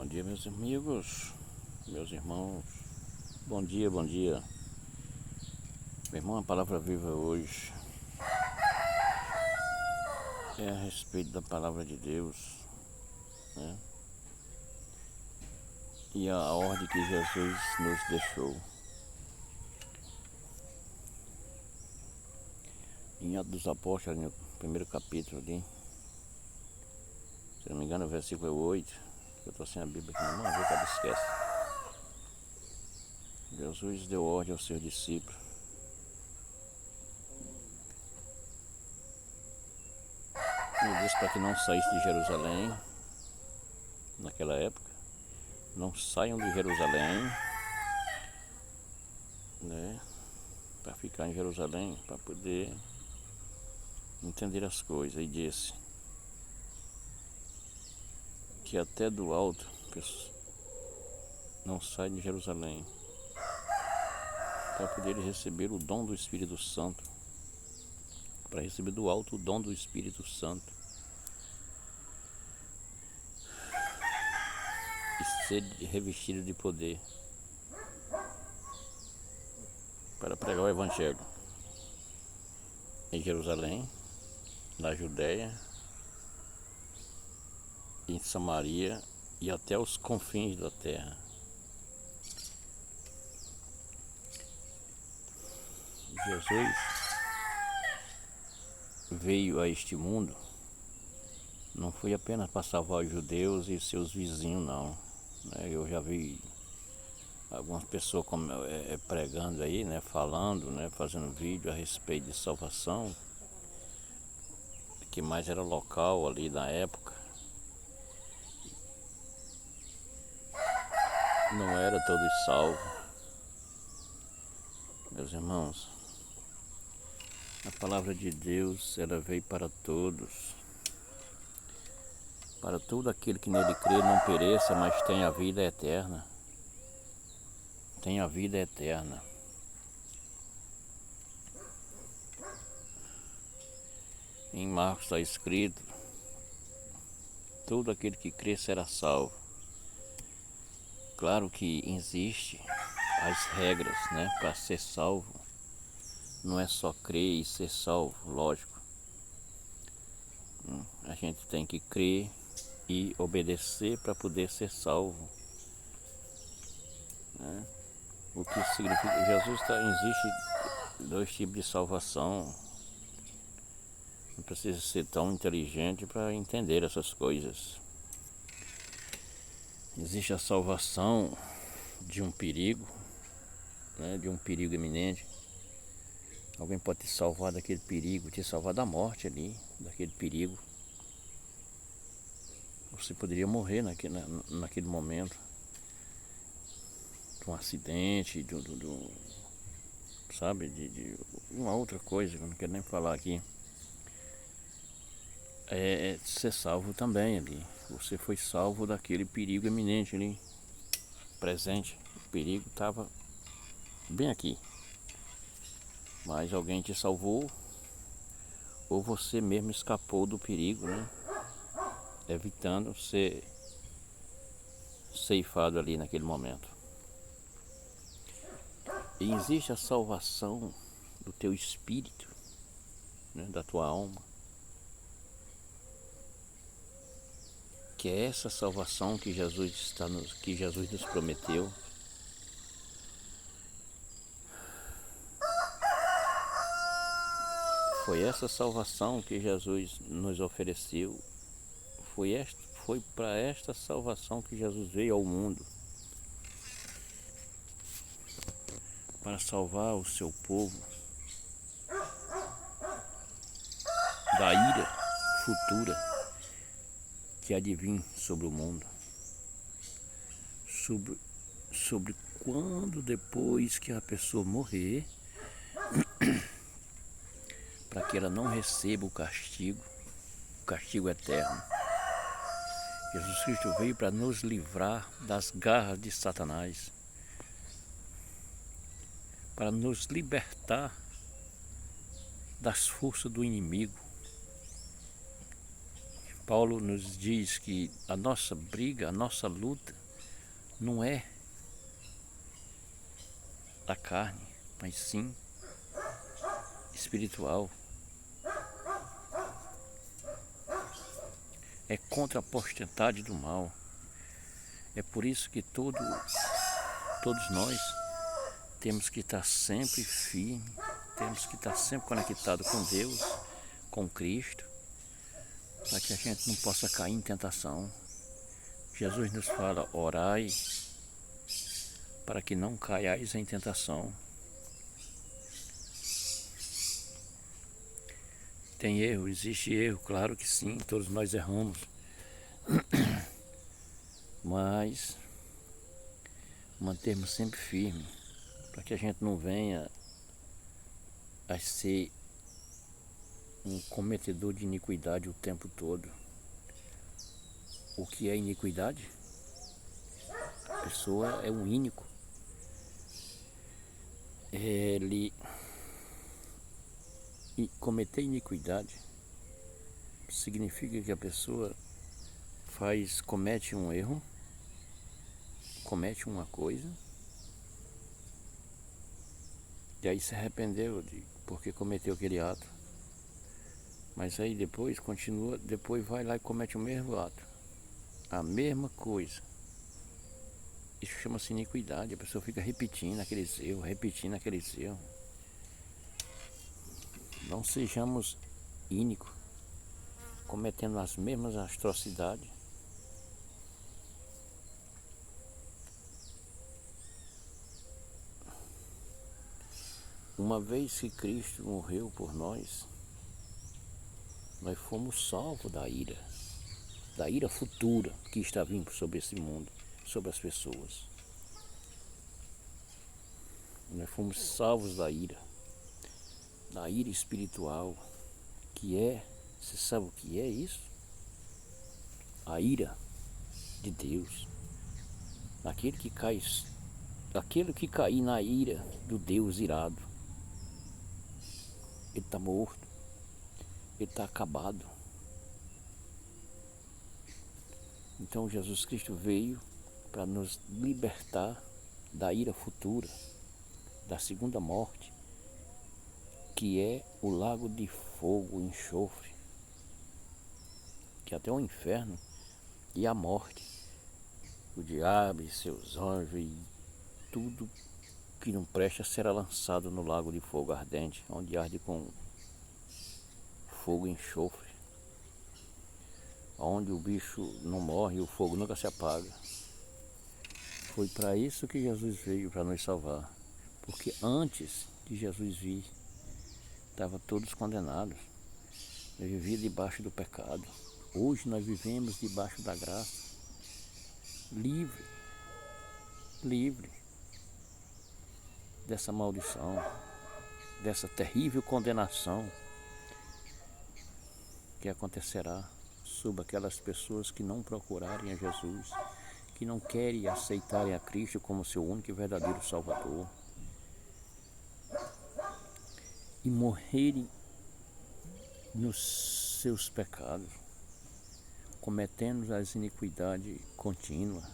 dia, meus amigos, meus irmãos. Bom dia, bom dia. Meu irmão, a palavra viva hoje é a respeito da palavra de Deus, né? E a ordem que Jesus nos deixou. Em Atos dos Apóstolos, no primeiro capítulo ali, se não me engano, o versículo 8, eu estou sem a Bíblia aqui na mão, eu acabo esquece. Jesus deu ordem aos seus discípulos. Ele disse para que não saísse de Jerusalém, naquela época. Não saiam de Jerusalém, né? Para ficar em Jerusalém, para poder entender as coisas. E disse que até do alto não sai de Jerusalém, para poder receber o dom do Espírito Santo, para receber do alto o dom do Espírito Santo e ser revestido de poder para pregar o Evangelho em Jerusalém, na Judéia, em Samaria e até os confins da terra. Jesus veio a este mundo, não foi apenas para salvar os judeus e seus vizinhos, não. Eu já vi algumas pessoas pregando aí, né, falando, né, fazendo vídeo a respeito de salvação, que mais era local ali na época. Não era todos salvos. Meus irmãos, a palavra de Deus, ela veio para todos. Para todo aquele que nele crê, não pereça, mas tenha a vida eterna. Tenha a vida eterna. Em Marcos está escrito: todo aquele que crê será salvo. Claro que existe as regras, né, para ser salvo. Não é só crer e ser salvo, lógico. A gente tem que crer e obedecer para poder ser salvo, né? O que significa, existe dois tipos de salvação. Não precisa ser tão inteligente para entender essas coisas. Existe a salvação de um perigo, né, de um perigo iminente. Alguém pode te salvar daquele perigo, te salvar da morte ali, daquele perigo. Você poderia morrer naquele momento, de um acidente, sabe, de uma outra coisa que eu não quero nem falar aqui. É ser salvo também ali. Você foi salvo daquele perigo iminente ali, presente. O perigo estava bem aqui, mas alguém te salvou, ou você mesmo escapou do perigo, né? Evitando ser ceifado ali naquele momento. E existe a salvação do teu espírito, né, da tua alma, que é essa salvação que Jesus nos prometeu. Foi essa salvação que Jesus nos ofereceu. Foi para esta salvação que Jesus veio ao mundo, para salvar o seu povo da ira futura que há de vir sobre o mundo, sobre quando depois que a pessoa morrer, para que ela não receba o castigo eterno. Jesus Cristo veio para nos livrar das garras de Satanás, para nos libertar das forças do inimigo, Paulo nos diz que a nossa briga, a nossa luta não é da carne, mas sim espiritual. É contra a potestade do mal. É por isso que todos nós temos que estar sempre firmes, temos que estar sempre conectados com Deus, com Cristo, para que a gente não possa cair em tentação. Jesus nos fala: orai para que não caiais em tentação. Tem erro, existe erro, claro que sim, todos nós erramos. Mas mantermos sempre firme, para que a gente não venha a ser um cometedor de iniquidade o tempo todo. O que é iniquidade? A pessoa é um ínico. Ele cometer iniquidade significa que a pessoa comete um erro, comete uma coisa, e aí se arrependeu porque cometeu aquele ato. Mas aí depois continua, depois vai lá e comete o mesmo ato, a mesma coisa. Isso chama-se iniquidade. A pessoa fica repetindo aqueles erros. Não sejamos ínicos, cometendo as mesmas atrocidades. Uma vez que Cristo morreu por nós fomos salvos da ira futura que está vindo sobre esse mundo, sobre as pessoas. Nós fomos salvos da ira espiritual, você sabe o que é isso? A ira de Deus. Aquele que cair na ira do Deus irado, ele está morto, ele está acabado. Então Jesus Cristo veio para nos libertar da ira futura, da segunda morte, que é o lago de fogo, enxofre, que até o inferno e a morte, o diabo e seus anjos e tudo que não presta será lançado no lago de fogo ardente, onde arde com fogo e enxofre, onde o bicho não morre e o fogo nunca se apaga. Foi para isso que Jesus veio, para nos salvar. Porque antes de Jesus vir, estavam todos condenados. Nós vivíamos debaixo do pecado. Hoje nós vivemos debaixo da graça. Livre dessa maldição, dessa terrível condenação que acontecerá sobre aquelas pessoas que não procurarem a Jesus, que não querem aceitarem a Cristo como seu único e verdadeiro Salvador, e morrerem nos seus pecados, cometendo as iniquidades contínuas.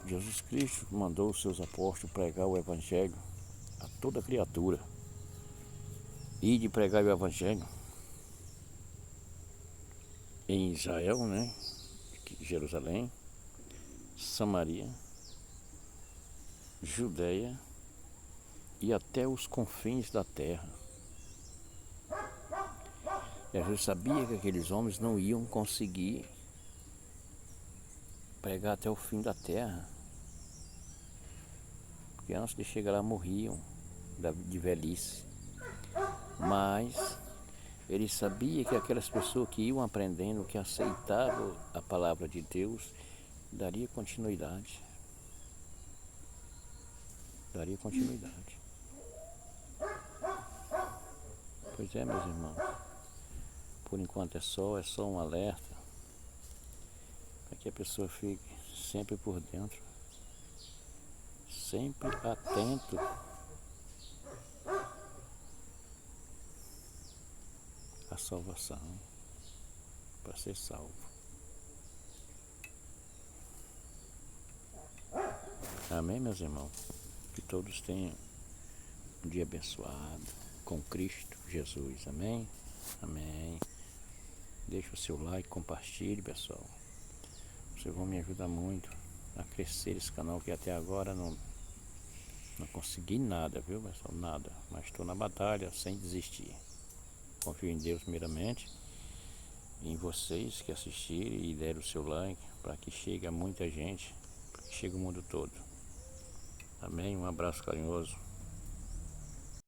Jesus Cristo mandou os seus apóstolos pregar o Evangelho a toda criatura. E de pregar o Evangelho em Israel, Jerusalém, Samaria, Judeia e até os confins da terra. Jesus sabia que aqueles homens não iam conseguir pregar até o fim da terra, porque antes de chegar lá morriam de velhice. Mas ele sabia que aquelas pessoas que iam aprendendo, que aceitavam a palavra de Deus, daria continuidade. Pois é, meus irmãos, por enquanto é só um alerta, para que a pessoa fique sempre por dentro, sempre atento à salvação. para ser salvo. Amém, meus irmãos? Que todos tenham um dia abençoado com Cristo Jesus. Amém? Amém. Deixa o seu like, compartilhe, pessoal. Vocês vão me ajudar muito a crescer esse canal, que até agora não consegui nada, viu, pessoal? Nada. Mas estou na batalha sem desistir. Confio em Deus primeiramente, em vocês que assistirem e deram o seu like, para que chegue a muita gente, para que chegue o mundo todo. Amém? Um abraço carinhoso.